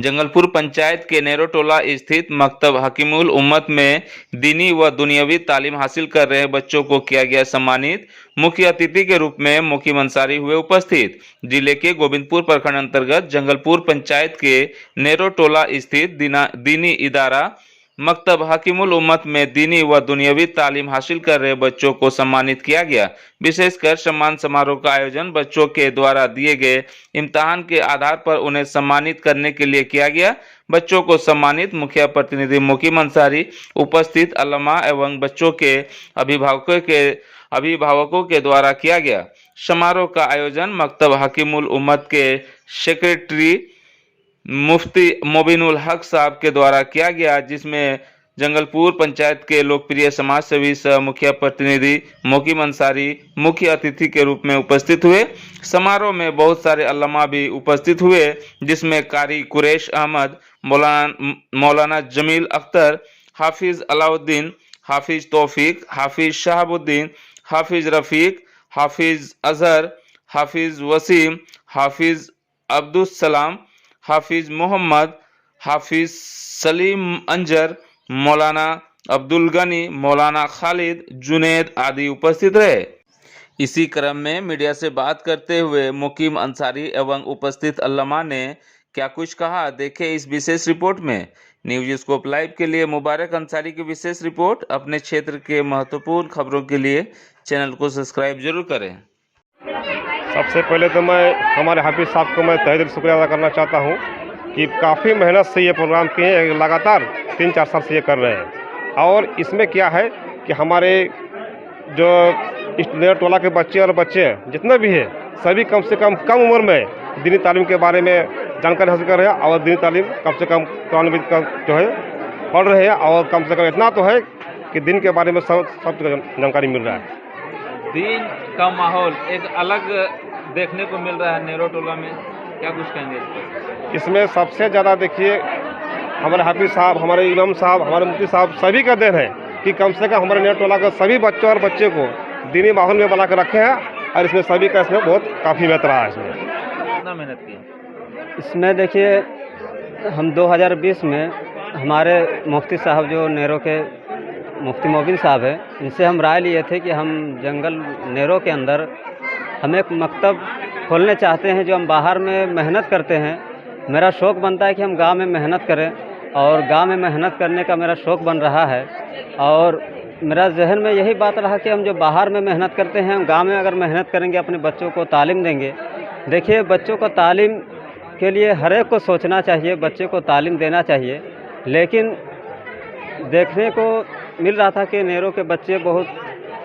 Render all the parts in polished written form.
जंगलपुर पंचायत के नेरोटोला स्थित मकतब हकीमुल उम्मत में दीनी व दुनियावी तालीम हासिल कर रहे बच्चों को किया गया सम्मानित। मुख्य अतिथि के रूप में मुकीम अंसारी हुए उपस्थित। जिले के गोविंदपुर प्रखंड अंतर्गत जंगलपुर पंचायत के नेरोटोला स्थित दीनी इदारा मकतब हकीमुल उम्मत में दीनी व दुनियावी तालीम हासिल कर रहे बच्चों को सम्मानित किया गया। विशेषकर सम्मान समारोह का आयोजन बच्चों के द्वारा दिए गए इम्तिहान के आधार पर उन्हें सम्मानित करने के लिए किया गया। बच्चों को सम्मानित मुखिया प्रतिनिधि मुकीम अंसारी, उपस्थित अल्लामा एवं बच्चों के अभिभावकों के द्वारा किया गया। समारोह का आयोजन मकतब हकीमुल उम्मत के सेक्रेटरी मुफ्ती मोबिनुल हक साहब के द्वारा किया गया, जिसमें जंगलपुर पंचायत के लोकप्रिय समाज सेवी सह मुखिया प्रतिनिधि मुकीम अंसारी मुख्य अतिथि के रूप में उपस्थित हुए। समारोह में बहुत सारे अल्लामा भी उपस्थित हुए, जिसमें कारी कुरैश अहमद, मौलाना जमील अख्तर, हाफिज अलाउद्दीन, हाफिज तौफीक, हाफिज शहाबुद्दीन, हाफिज रफीक, हाफिज अजहर, हाफिज वसीम, हाफिज अब्दुल सलाम, हाफिज मोहम्मद, हाफिज सलीम अंजर, मौलाना अब्दुल गनी, मौलाना खालिद, जुनेद आदि उपस्थित रहे। इसी क्रम में मीडिया से बात करते हुए मुकीम अंसारी एवं उपस्थित अल्लामा ने क्या कुछ कहा, देखें इस विशेष रिपोर्ट में। न्यूज स्कोप लाइव के लिए मुबारक अंसारी की विशेष रिपोर्ट। अपने क्षेत्र के महत्वपूर्ण खबरों के लिए चैनल को सब्सक्राइब जरूर करें। सबसे पहले तो मैं हमारे हाफिज़ साहब को मैं तहे दिल शुक्रिया अदा करना चाहता हूँ कि काफ़ी मेहनत से ये प्रोग्राम किए हैं, लगातार 3-4 साल से ये कर रहे हैं। और इसमें क्या है कि हमारे जो नेरोटोला के बच्चे और बच्चे जितने भी हैं, सभी कम से कम उम्र में दीनी तालीम के बारे में जानकारी हासिल कर रहे हैं और दीनी तालीम कम से कम कुरान मजीद का जो है पढ़ रहे हैं। और कम से कम इतना तो है कि दिन के बारे में सब जानकारी मिल रहा है। दीन का माहौल एक अलग देखने को मिल रहा है नेरोटोला में, क्या कुछ कहेंगे इस पर? इसमें सबसे ज़्यादा देखिए हमारे हाफिज़ साहब, हमारे इमाम साहब, हमारे मुफ्ती साहब सभी का देन है कि कम से कम हमारे नेरोटोला के सभी बच्चों और बच्चे को दीनी माहौल में बना कर रखे हैं। और इसमें सभी का इसमें बहुत काफ़ी मेहनत रहा है। इसमें कितना मेहनत की? इसमें देखिए हम 2020 में हमारे मुफ्ती साहब जो नेरो के मुफ्ती मोबिन साहब हैं, इनसे हम राय लिए थे कि हम जंगल नेरो के अंदर हम एक मकतब खोलने चाहते हैं। जो हम बाहर में मेहनत करते हैं, मेरा शौक़ बनता है कि हम गांव में मेहनत करें, और गांव में मेहनत करने का मेरा शौक़ बन रहा है। और मेरा जहन में यही बात रहा कि हम जो बाहर में मेहनत करते हैं, हम गाँव में अगर मेहनत करेंगे, अपने बच्चों को तालीम देंगे। देखिए, बच्चों को तालीम के लिए हर एक को सोचना चाहिए, बच्चे को तालीम देना चाहिए। लेकिन देखने को मिल रहा था कि नेरो के बच्चे बहुत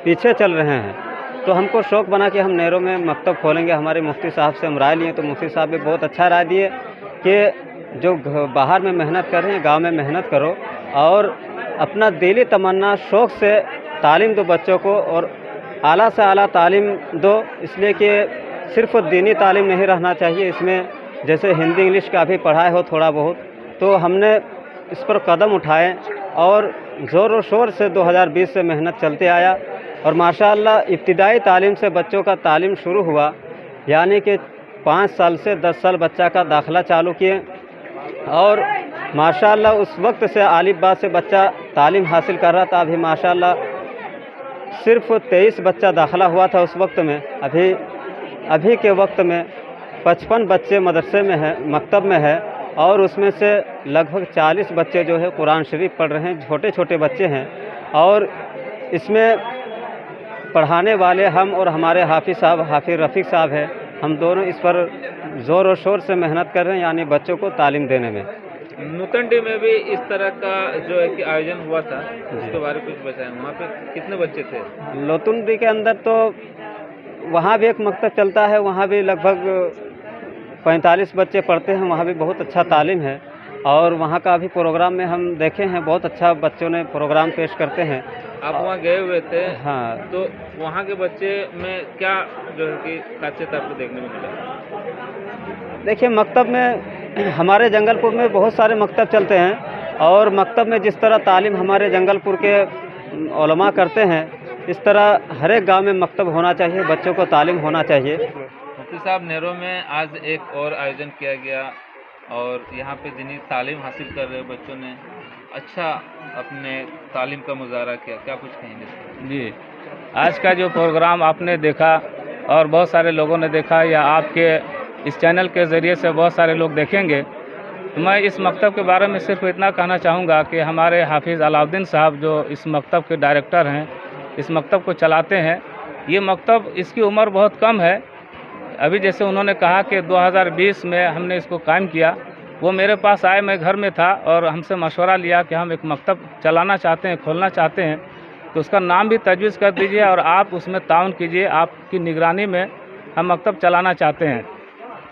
पीछे चल रहे हैं, तो हमको शौक़ बना कि हम नेरो में मकतब खोलेंगे। हमारे मुफ्ती साहब से हम राय लिए, तो मुफ्ती साहब भी बहुत अच्छा राय दिए कि जो बाहर में मेहनत कर रहे हैं, गांव में मेहनत करो और अपना दिली तमन्ना शौक़ से तालीम दो बच्चों को, और आला से आला तालीम दो। इसलिए कि सिर्फ दीनी तालीम नहीं रहना चाहिए, इसमें जैसे हिंदी इंग्लिश का भी पढ़ाई हो थोड़ा बहुत। तो हमने इस पर कदम उठाए और ज़ोर और शोर से 2020 से मेहनत चलते आया। और माशाअल्लाह इब्तिदाई तालीम से बच्चों का तालीम शुरू हुआ, यानी कि 5 साल से 10 साल बच्चा का दाखिला चालू किए। और माशाअल्लाह उस वक्त से आलिफ बा से बच्चा तालीम हासिल कर रहा था। अभी माशाअल्लाह सिर्फ 23 बच्चा दाखिला हुआ था उस वक्त में। अभी के वक्त में 55 बच्चे मदरसे में हैं, मकतब में है, और उसमें से लगभग 40 बच्चे जो है कुरान शरीफ पढ़ रहे हैं। छोटे छोटे बच्चे हैं, और इसमें पढ़ाने वाले हम और हमारे हाफिज़ साहब, हाफिज़ रफ़ीक साहब हैं। हम दोनों इस पर ज़ोर और शोर से मेहनत कर रहे हैं, यानी बच्चों को तालीम देने में। नूतनडी में भी इस तरह का जो है कि आयोजन हुआ था, उसके बारे में कुछ बताएं। वहाँ पे कितने बच्चे थे? नूतनडी के अंदर तो वहाँ भी एक मकतब चलता है, वहाँ भी लगभग 45 बच्चे पढ़ते हैं, वहाँ भी बहुत अच्छा तालीम है। और वहाँ का भी प्रोग्राम में हम देखे हैं, बहुत अच्छा बच्चों ने प्रोग्राम पेश करते हैं। आप वहाँ गए हुए थे? हाँ। तो वहाँ के बच्चे में क्या जो है कि खासियत आपको देखने में मिला? देखिए, मकतब में हमारे जंगलपुर में बहुत सारे मकतब चलते हैं, और मकतब में जिस तरह तालीम हमारे जंगलपुर के उलमा करते हैं, इस तरह हर एक गाँव में मकतब होना चाहिए, बच्चों को तालीम होना चाहिए। मुफ्ती साहब, नेरो में आज एक और आयोजन किया गया, और यहाँ पे जिन्हें तालीम हासिल कर रहे बच्चों ने अच्छा अपने तालीम का मुजाहरा किया, क्या कुछ कहेंगे इस पर? जी, आज का जो प्रोग्राम आपने देखा और बहुत सारे लोगों ने देखा या आपके इस चैनल के ज़रिए से बहुत सारे लोग देखेंगे, तो मैं इस मकतब के बारे में सिर्फ इतना कहना चाहूँगा कि हमारे हाफिज़ अलाउद्दीन साहब जो इस मकतब के डायरेक्टर हैं, इस मकतब को चलाते हैं, ये मकतब इसकी उम्र बहुत कम है। अभी जैसे उन्होंने कहा कि 2020 में हमने इसको कायम किया, वो मेरे पास आए, मैं घर में था और हमसे मशवरा लिया कि हम एक मकतब चलाना चाहते हैं, खोलना चाहते हैं, तो उसका नाम भी तजवीज़ कर दीजिए और आप उसमें ताउन कीजिए, आपकी निगरानी में हम मकतब चलाना चाहते हैं।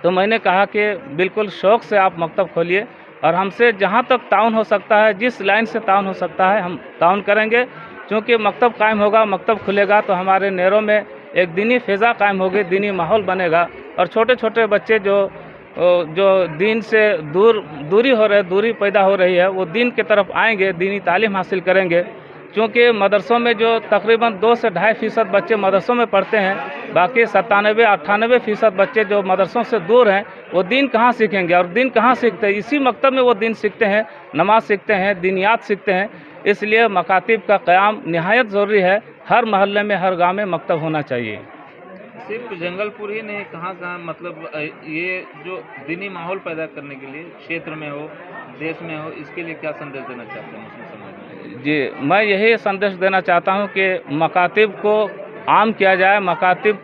तो मैंने कहा कि बिल्कुल शौक़ से आप मकतब खोलिए और हमसे जहाँ तक ताउन हो सकता है, जिस लाइन से ताउन हो सकता है हम ताउन करेंगे, क्योंकि मकतब कायम होगा, मकतब खुलेगा तो हमारे नेरों में एक दीनी फ़िज़ा कायम होगी, दीनी माहौल बनेगा और छोटे छोटे बच्चे जो दीन से दूरी पैदा हो रही है, वो दीन की तरफ आएंगे, दीनी तालीम हासिल करेंगे। क्योंकि मदरसों में जो तकरीबन 2 से 2.5% बच्चे मदरसों में पढ़ते हैं, बाकी 97-98% बच्चे जो मदरसों से दूर हैं, वो दीन कहाँ सीखेंगे और दीन कहाँ सीखते हैं? इसी मकतब में वो दीन सीखते हैं, नमाज सीखते हैं, दीनियात सीखते हैं। इसलिए मकातिब का क़याम निहायत ज़रूरी है। हर महल्ले में, हर गाँव में मकतब होना चाहिए। सिर्फ जंगलपुर ही नहीं, कहाँ कहाँ मतलब ये जो दीनी माहौल पैदा करने के लिए क्षेत्र में हो, देश में हो, इसके लिए क्या संदेश देना चाहते हैं मुस्लिम समाज में? जी, मैं यही संदेश देना चाहता हूँ कि मकातिब को आम किया जाए, मकातिब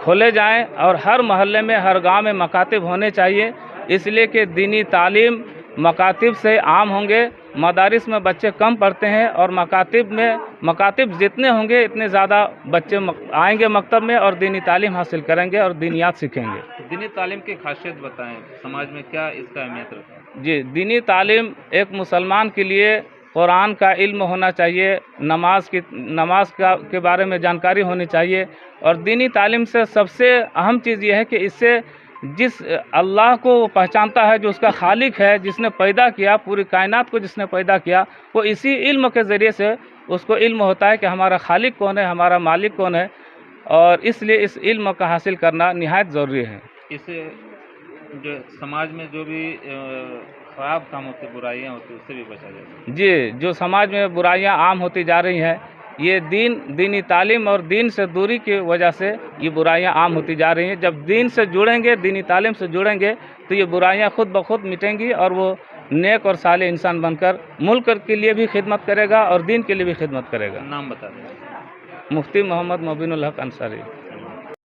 खोले जाएं और हर महल्ले में, हर गांव में मकातिब होने चाहिए। इसलिए कि दीनी तालीम मकातिब से आम होंगे। मदारिस में बच्चे कम पढ़ते हैं और मकातिब जितने होंगे इतने ज़्यादा बच्चे आएंगे मकतब में और दीनी तालीम हासिल करेंगे और दीनियात सीखेंगे। दीनी तालीम की खासियत बताएं, समाज में क्या इसका अहमियत रखता है? जी, दीनी तालीम एक मुसलमान के लिए कुरान का इल्म होना चाहिए, नमाज के बारे में जानकारी होनी चाहिए और दीनी तालीम से सबसे अहम चीज़ ये है कि इससे जिस अल्लाह को वो पहचानता है, जो उसका खालिक है, जिसने पैदा किया, पूरी कायनात को जिसने पैदा किया, वो इसी इल्म के ज़रिए से उसको इल्म होता है कि हमारा खालिक कौन है, हमारा मालिक कौन है, और इसलिए इस इल्म का हासिल करना निहायत ज़रूरी है। इससे जो समाज में जो भी ख़राब काम होते, बुराइयां होती, उससे भी बचा जाए। जी, जो समाज में बुराइयां आम होती जा रही हैं, ये दीनी तालीम और दीन से दूरी की वजह से ये बुराइयां आम होती जा रही हैं। जब दीन से जुड़ेंगे, दीनी तालीम से जुड़ेंगे, तो ये बुराइयां खुद ब खुद मिटेंगी और वो नेक और साले इंसान बनकर मुल्क के लिए भी खिदमत करेगा और दीन के लिए भी खिदमत करेगा। नाम बता दें। मुफ्ती मोहम्मद मोबिनुल हक अंसारी।